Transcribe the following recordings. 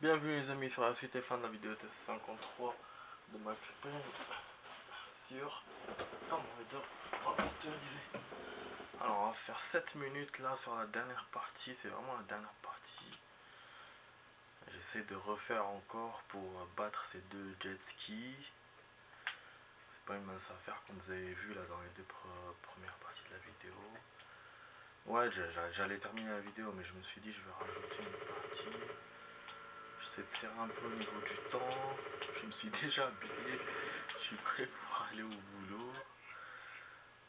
Bienvenue les amis sur la suite et fin de la vidéo test 53 de Max Payne sur Alors on va faire 7 minutes là sur la dernière partie, c'est vraiment la dernière partie. J'essaie de refaire encore pour battre ces deux jet skis. C'est pas une mince affaire comme vous avez vu là dans les deux premières parties de la vidéo. Ouais, j'allais terminer la vidéo mais je me suis dit je vais rajouter une partie. J'essaie de faire un peu au niveau du temps. Je me suis déjà habillé. Je suis prêt pour aller au boulot.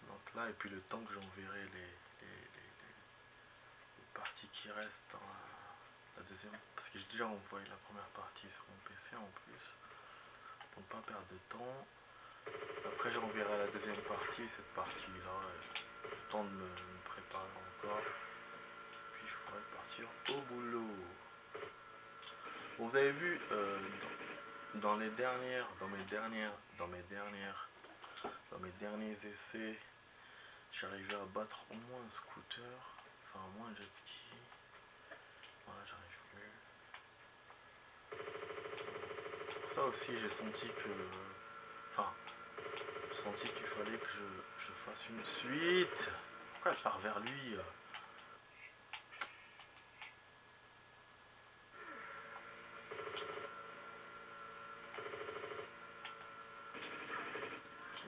Donc là, et puis le temps que j'enverrai les parties qui restent dans la deuxième. Parce que j'ai déjà envoyé la première partie sur mon PC en plus. Pour ne pas perdre de temps. Après j'enverrai la deuxième partie, cette partie là. Le temps de me préparer encore. Puis je pourrai partir au boulot. Bon, vous avez vu dans mes derniers essais, j'arrivais à battre au moins un scooter, enfin au moins un jet ski. Voilà, j'arrive plus. Ça aussi j'ai senti que, qu'il fallait que je fasse une suite. Pourquoi elle part vers lui?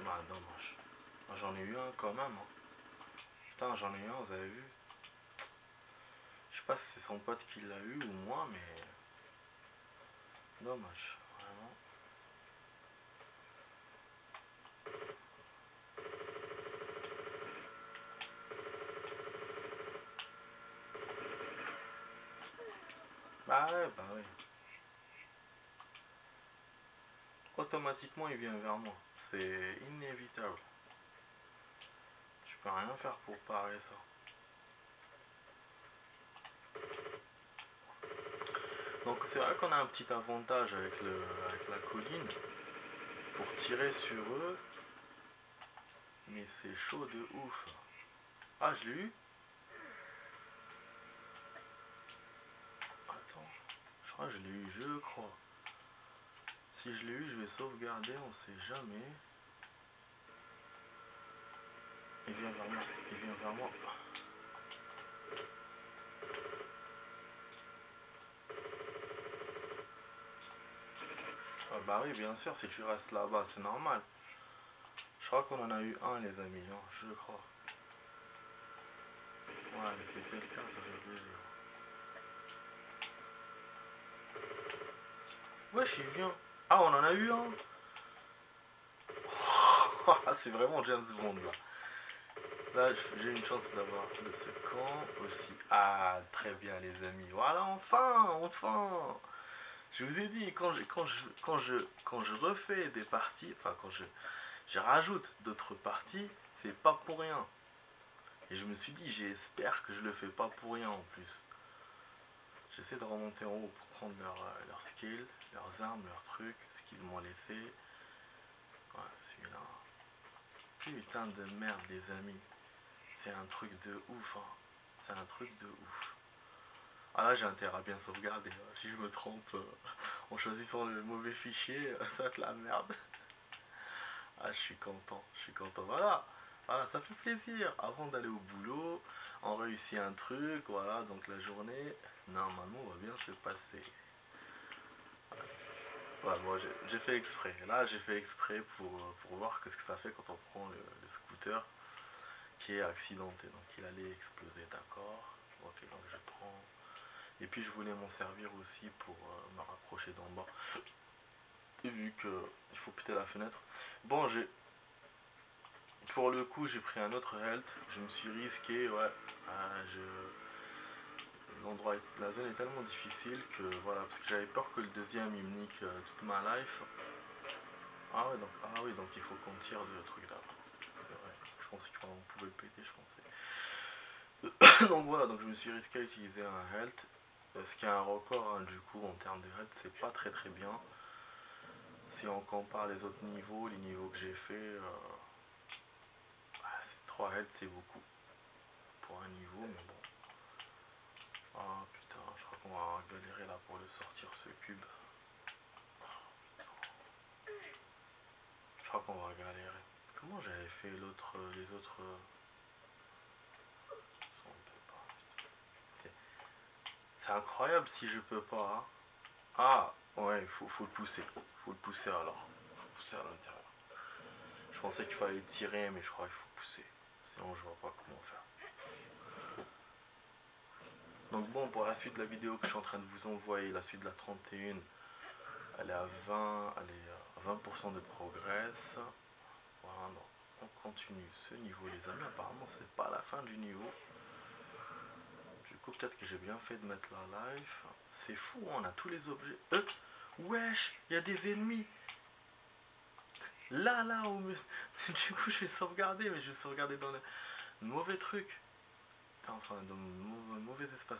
Bah dommage. J'en ai eu un quand même. Hein. Putain, j'en ai eu un, vous avez vu? Je sais pas si c'est son pote qui l'a eu ou moi, mais dommage, vraiment. Bah ouais. Automatiquement il vient vers moi. C'est inévitable. Je peux rien faire pour parer ça. Donc c'est vrai qu'on a un petit avantage avec la colline pour tirer sur eux. Mais c'est chaud de ouf. Ah, je l'ai eu? Attends. Je crois que je l'ai eu, je crois. Si je l'ai eu, je vais sauvegarder, on sait jamais. Il vient vers moi, il vient vers moi. Ah bah oui, bien sûr, si tu restes là-bas, c'est normal. Je crois qu'on en a eu un, les amis, hein, je crois. Ouais, si c'est le cas, ça fait plaisir. Wesh, il vient. Ah, on en a eu un. C'est vraiment James Bond, là. Là, j'ai une chance d'avoir de ce camp aussi. Ah, très bien, les amis. Voilà, enfin. Je vous ai dit, quand je refais des parties, enfin, quand je rajoute d'autres parties, c'est pas pour rien. Et je me suis dit, j'espère que je le fais pas pour rien en plus. J'essaie de remonter en haut pour prendre leurs skills, leurs armes, leurs trucs, ce qu'ils m'ont laissé. Ouais, celui-là. Putain de merde, les amis. C'est un truc de ouf, hein. C'est un truc de ouf. Ah là, j'ai intérêt à bien sauvegarder. Si je me trompe en choisissant le mauvais fichier, ça va être la merde. Ah, je suis content. Voilà, ça fait plaisir. Avant d'aller au boulot, on réussit un truc, voilà, donc la journée, normalement, va bien se passer. Ouais, moi, j'ai fait exprès. Là, j'ai fait exprès pour voir qu'est-ce que ça fait quand on prend le scooter qui est accidenté. Donc, il allait exploser, d'accord. Ok, donc je prends. Et puis, je voulais m'en servir aussi pour me rapprocher d'en bas. Et vu qu'il faut quitter la fenêtre. Bon, pour le coup, j'ai pris un autre health. Je me suis risqué, ouais. La zone est tellement difficile que voilà, parce que j'avais peur que le deuxième il me nique toute ma life. Ah oui, donc il faut qu'on tire de truc là. C'est vrai. Je pensais qu'on pouvait le péter, je pensais. Donc voilà, donc je me suis risqué à utiliser un health. Ce qui est un record, hein, du coup, en termes de health, c'est pas très bien. Si on compare les autres niveaux, les niveaux que j'ai fait, 3 health c'est beaucoup pour un niveau, mais bon. Ah putain, je crois qu'on va galérer là pour le sortir ce fois on va galérer. Comment j'avais fait les autres... Ça, on peut pas. C'est incroyable si je peux pas. Hein. Ah, ouais, faut le pousser. Faut le pousser alors. Faut le pousser à l'intérieur. Je pensais qu'il fallait tirer, mais je crois qu'il faut pousser. Sinon, je vois pas comment faire. Donc bon, pour la suite de la vidéo que je suis en train de vous envoyer, la suite de la 31, elle est à 20, elle est à 20% de progrès. Voilà, donc on continue ce niveau, les amis. Apparemment, c'est pas la fin du niveau. Du coup, peut-être que j'ai bien fait de mettre la live. C'est fou, hein, on a tous les objets. Wesh, il y a des ennemis. Là, du coup, je vais sauvegarder, mais je vais sauvegarder dans le mauvais truc. Enfin, dans le mauvais espace.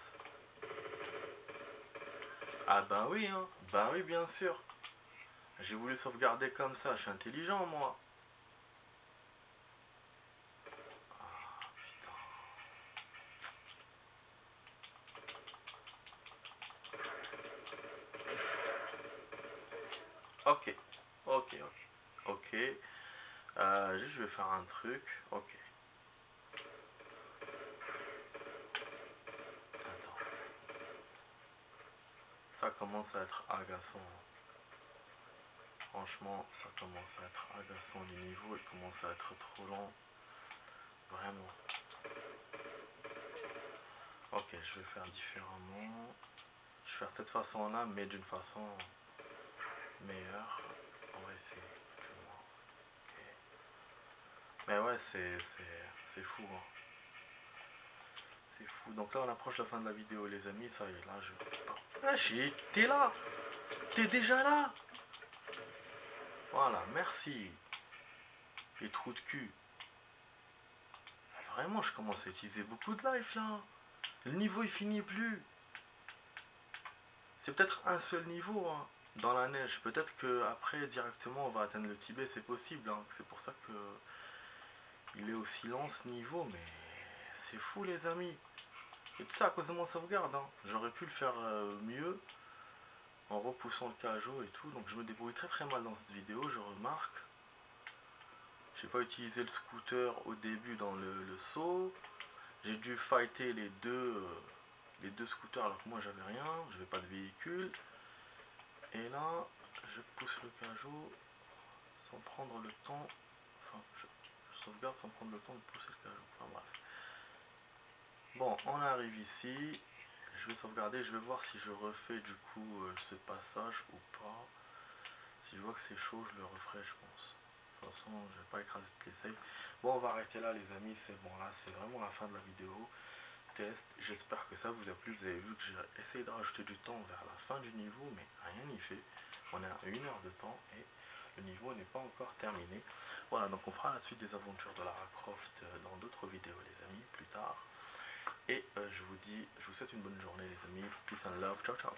Ah bah oui, hein. Bah oui, bien sûr. J'ai voulu sauvegarder comme ça. Je suis intelligent, moi. Ah, putain. Ok. Ok, ok. Ok. Juste, je vais faire un truc. Ok. Attends. Ça commence à être agaçant. Franchement, ça commence à être agaçant. Le niveau, il commence à être trop long. Vraiment. Ok, je vais faire différemment. Je vais faire cette façon-là, mais d'une façon meilleure. On va essayer. Ok. Mais ouais, c'est fou. Hein. C'est fou. Donc là, on approche la fin de la vidéo, les amis. Ça y est, là, je... Ah, t'es là. T'es déjà là. Voilà, merci. Les trous de cul. Vraiment, je commence à utiliser beaucoup de life, là. Le niveau, il finit plus. C'est peut-être un seul niveau, hein, dans la neige. Peut-être que après directement, on va atteindre le Tibet. C'est possible, hein. C'est pour ça que... Il est aussi lent, ce niveau, mais... C'est fou, les amis. Et tout ça à cause de mon sauvegarde, hein. J'aurais pu le faire mieux en repoussant le cajot et tout, donc je me débrouille très très mal dans cette vidéo, je remarque. J'ai pas utilisé le scooter au début dans le saut. J'ai dû fighter les deux scooters alors que moi j'avais rien, j'avais pas de véhicule. Et là, je pousse le cajot sans prendre le temps, enfin je sauvegarde sans prendre le temps de pousser le cajot, enfin bref. Bon, on arrive ici, je vais sauvegarder, je vais voir si je refais du coup ce passage ou pas. Si je vois que c'est chaud, je le referai, je pense. De toute façon, je vais pas écraser toutes les saves. Bon, on va arrêter là, les amis. C'est bon, là, c'est vraiment la fin de la vidéo. Test. J'espère que ça vous a plu. Vous avez vu que j'ai essayé de rajouter du temps vers la fin du niveau, mais rien n'y fait. On est à 1 heure de temps et le niveau n'est pas encore terminé. Voilà, donc on fera la suite des aventures de Lara Croft dans d'autres vidéos, les amis, plus tard. Et je vous souhaite une bonne journée, les amis. Peace and love. Ciao, ciao.